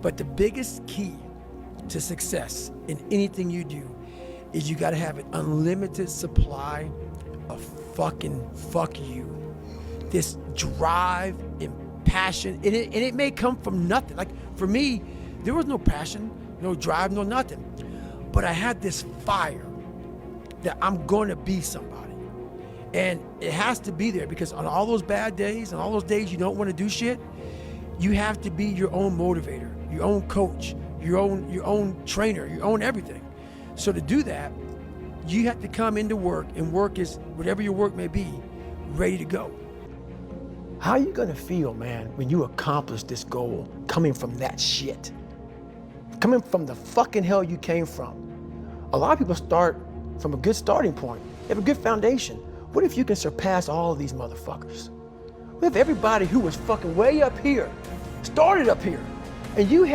But the biggest key to success in anything you do is you gotta have an unlimited supply of fucking fuck you. This drive and passion, and it may come from nothing. Like for me, there was no passion, no drive, no nothing. But I had this fire that I'm gonna be somebody. And it has to be there because on all those bad days and all those days you don't wanna do shit, you have to be your own motivator, your own coach, your own trainer, your own everything. So to do that, you have to come into work, and work is, whatever your work may be, ready to go. How are you gonna feel, man, when you accomplish this goal coming from that shit? Coming from the fucking hell you came from. A lot of people start from a good starting point. They have a good foundation. What if you can surpass all of these motherfuckers? What if everybody who was fucking way up here started up here, and you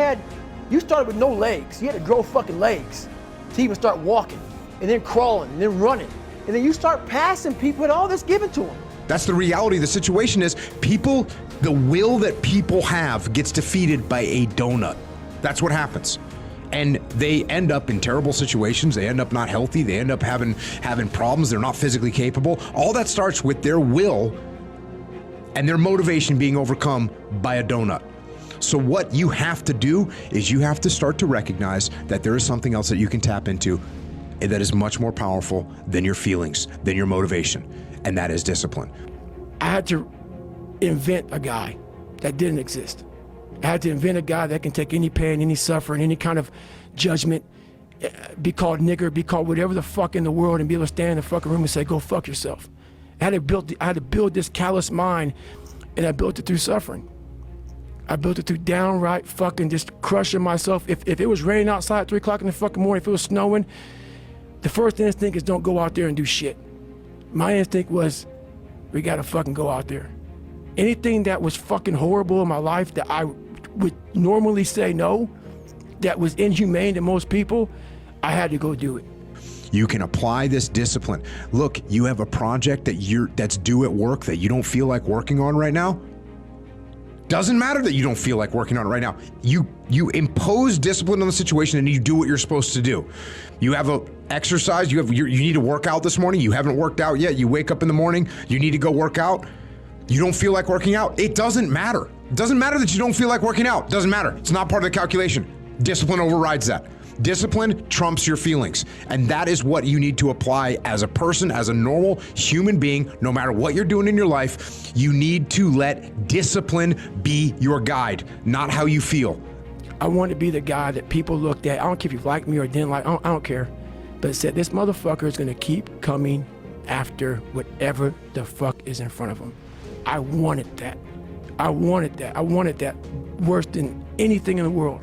started with no legs. You had to grow fucking legs to even start walking, and then crawling, and then running. And then you start passing people and all this given to them. That's the reality. The situation is people, the will that people have gets defeated by a donut. That's what happens. And they end up in terrible situations. They end up not healthy. They end up having problems. They're not physically capable. All that starts with their will and their motivation being overcome by a donut. So what you have to do is you have to start to recognize that there is something else that you can tap into that is much more powerful than your feelings, than your motivation, and that is discipline. I had to invent a guy that didn't exist. I had to invent a guy that can take any pain, any suffering, any kind of judgment, be called nigger, be called whatever the fuck in the world, and be able to stand in the fucking room and say, go fuck yourself. I had to build this callous mind, and I built it through suffering. I built it through downright fucking just crushing myself. If it was raining outside at 3 o'clock in the fucking morning, if it was snowing, the first instinct is don't go out there and do shit. My instinct was, we gotta fucking go out there. Anything that was fucking horrible in my life that I would normally say no, that was inhumane to most people, I had to go do it. You can apply this discipline. Look, you have a project that's due at work that you don't feel like working on right now. Doesn't matter that you don't feel like working on it right now. You impose discipline on the situation and you do what you're supposed to do. You have a exercise, you need to work out this morning. You haven't worked out yet. You wake up in the morning, you need to go work out. You don't feel like working out. It doesn't matter. It doesn't matter that you don't feel like working out. It doesn't matter. It's not part of the calculation. Discipline overrides that. Discipline trumps your feelings. And that is what you need to apply as a person, as a normal human being, no matter what you're doing in your life. You need to let discipline be your guide, not how you feel. I want to be the guy that people looked at. I don't care if you like me or didn't like, I don't care. But said, this motherfucker is going to keep coming after whatever the fuck is in front of him. I wanted that. I wanted that. I wanted that worse than anything in the world.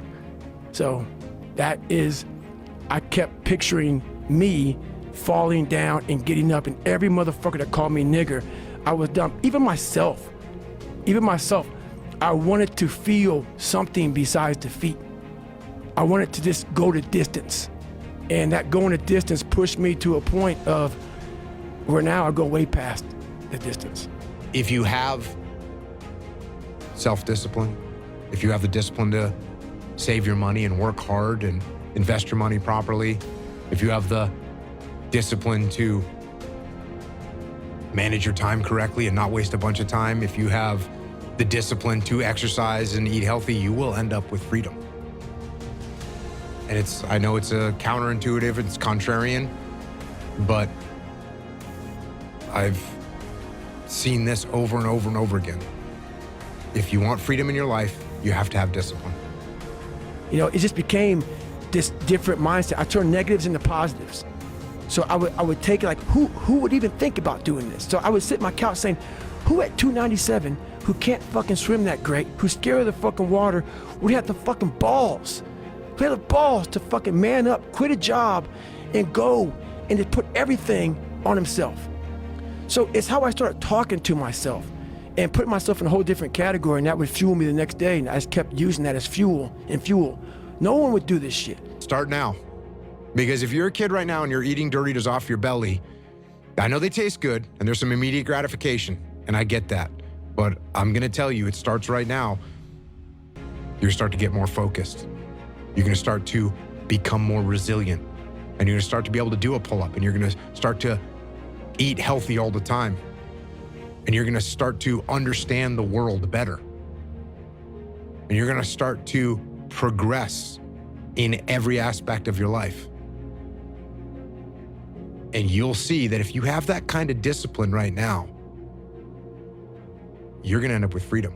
So that is, I kept picturing me falling down and getting up, and every motherfucker that called me nigger, I was dumb. Even myself, I wanted to feel something besides defeat. I wanted to just go the distance. And that going the distance pushed me to a point of where now I go way past the distance. If you have self-discipline, if you have the discipline to save your money and work hard and invest your money properly, if you have the discipline to manage your time correctly and not waste a bunch of time, if you have the discipline to exercise and eat healthy, you will end up with freedom. And I know it's a counterintuitive, it's contrarian, but I've seen this over and over and over again. If you want freedom in your life, you have to have discipline. You know, it just became this different mindset. I turned negatives into positives. So I would take it like, who would even think about doing this? So I would sit on my couch saying, who at 297, who can't fucking swim that great, who's scared of the fucking water, would have the fucking balls? Who had the balls to fucking man up, quit a job, and go and just put everything on himself? So it's how I started talking to myself and putting myself in a whole different category, and that would fuel me the next day, and I just kept using that as fuel. No one would do this shit. Start now. Because if you're a kid right now and you're eating Doritos off your belly, I know they taste good and there's some immediate gratification, and I get that. But I'm gonna tell you, it starts right now. You're gonna start to get more focused. You're gonna start to become more resilient. And you're gonna start to be able to do a pull-up, and you're gonna start to eat healthy all the time. And you're gonna start to understand the world better. And you're gonna start to progress in every aspect of your life. And you'll see that if you have that kind of discipline right now, you're gonna end up with freedom.